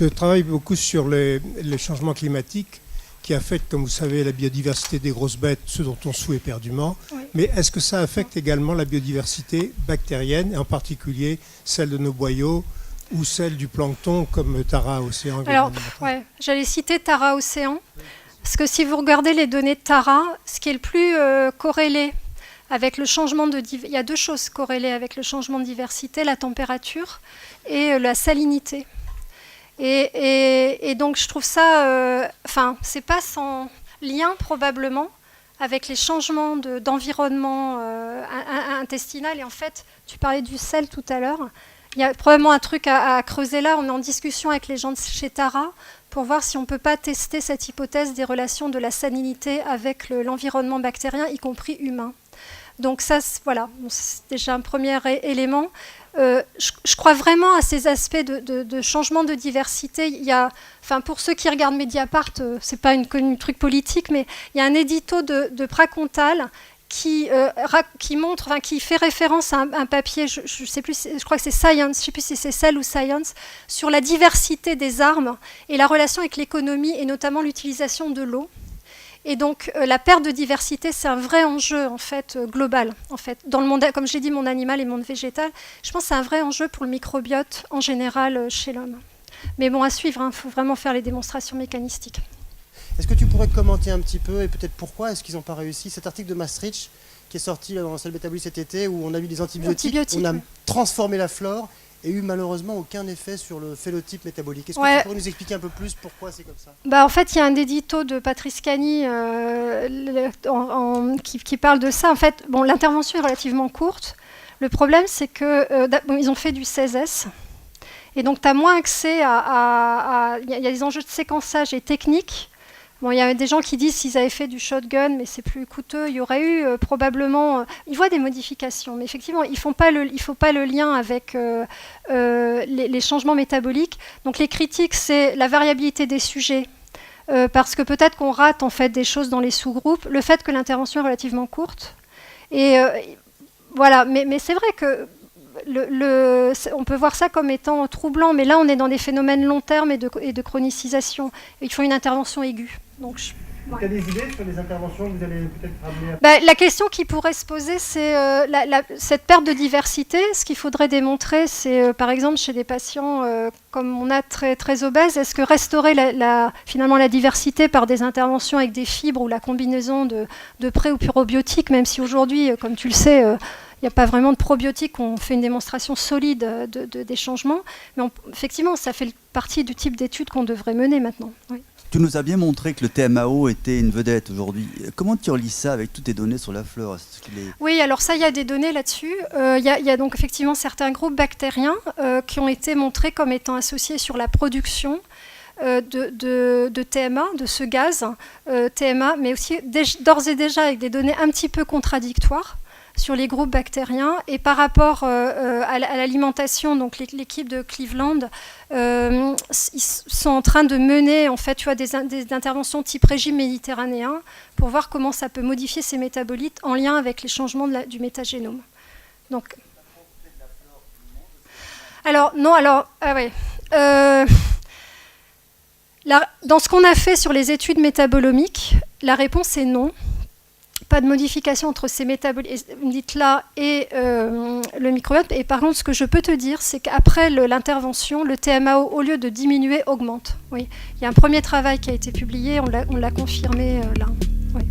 Je travaille beaucoup sur les changements climatiques qui affectent, comme vous savez, la biodiversité des grosses bêtes, ce dont on souhaite éperdument. Oui. Mais est-ce que ça affecte également la biodiversité bactérienne, et en particulier celle de nos boyaux ou celle du plancton comme Tara Océan? Alors, ouais, j'allais citer Tara Océan, parce que si vous regardez les données de Tara, ce qui est le plus corrélé avec le changement de diversité, il y a deux choses corrélées avec le changement de diversité, la température et la salinité. Et donc je trouve ça, c'est pas sans lien probablement avec les changements d'environnement intestinal. Et en fait, tu parlais du sel tout à l'heure. Il y a probablement un truc à creuser là. On est en discussion avec les gens de chez Tara pour voir si on ne peut pas tester cette hypothèse des relations de la salinité avec l'environnement bactérien, y compris humain. Donc ça, voilà, c'est déjà un premier élément. Je crois vraiment à ces aspects de changement de diversité. Il y a, pour ceux qui regardent Mediapart, c'est pas une truc politique, mais il y a un édito de Pracontal qui montre, qui fait référence à un papier, je sais plus, je crois que c'est Science, je sais plus si c'est Cell ou Science, sur la diversité des armes et la relation avec l'économie et notamment l'utilisation de l'eau. Et donc la perte de diversité, c'est un vrai enjeu en fait global. En fait, dans le monde, comme j'ai dit, monde animal et monde végétal, je pense que c'est un vrai enjeu pour le microbiote en général chez l'homme. Mais bon, à suivre, il faut vraiment faire les démonstrations mécanistiques. Est-ce que tu pourrais commenter un petit peu et peut-être pourquoi est-ce qu'ils n'ont pas réussi cet article de Maastricht qui est sorti dans Cell Metabolism cet été où on a eu des antibiotiques, on a transformé la flore et eu malheureusement aucun effet sur le phénotype métabolique. Est-ce que tu pourrais nous expliquer un peu plus pourquoi c'est comme ça? En fait, il y a un édito de Patrice Cani qui parle de ça. En fait, l'intervention est relativement courte. Le problème, c'est qu'ils ont fait du 16S. Et donc, tu as moins accès il y a des enjeux de séquençage et techniques. Bon, il y a des gens qui disent s'ils avaient fait du shotgun, mais c'est plus coûteux. Il y aurait eu probablement... ils voient des modifications, mais effectivement, il ne faut pas le lien avec les changements métaboliques. Donc les critiques, c'est la variabilité des sujets, parce que peut-être qu'on rate en fait des choses dans les sous-groupes, le fait que l'intervention est relativement courte. Et voilà, mais c'est vrai que on peut voir ça comme étant troublant, mais là on est dans des phénomènes long terme et de chronicisation. Il faut une intervention aiguë. Donc, tu as des idées sur les interventions que vous allez peut-être ramener la question qui pourrait se poser, c'est cette perte de diversité. Ce qu'il faudrait démontrer, c'est par exemple chez des patients comme on a très, très obèses, est-ce que restaurer finalement la diversité par des interventions avec des fibres ou la combinaison de pré- ou probiotiques, même si aujourd'hui, comme tu le sais, il n'y a pas vraiment de probiotiques, on fait une démonstration solide des changements. Mais effectivement, ça fait partie du type d'études qu'on devrait mener maintenant. Oui. Tu nous as bien montré que le TMAO était une vedette aujourd'hui. Comment tu relis ça avec toutes tes données sur la flore? Oui, alors ça, il y a des données là-dessus. Il y a donc effectivement certains groupes bactériens qui ont été montrés comme étant associés sur la production de TMA, de ce gaz TMA, mais aussi d'ores et déjà avec des données un petit peu contradictoires sur les groupes bactériens. Et par rapport à l'alimentation, donc l'équipe de Cleveland, ils sont en train de mener en fait, des interventions type régime méditerranéen pour voir comment ça peut modifier ces métabolites en lien avec les changements du métagénome. Donc, alors, non, alors, dans ce qu'on a fait sur les études métabolomiques, la réponse est non. Pas de modification entre ces métabolites-là et le microbiote. Et par contre, ce que je peux te dire, c'est qu'après l'intervention, le TMAO, au lieu de diminuer, augmente. Oui. Il y a un premier travail qui a été publié, on l'a confirmé là. Oui.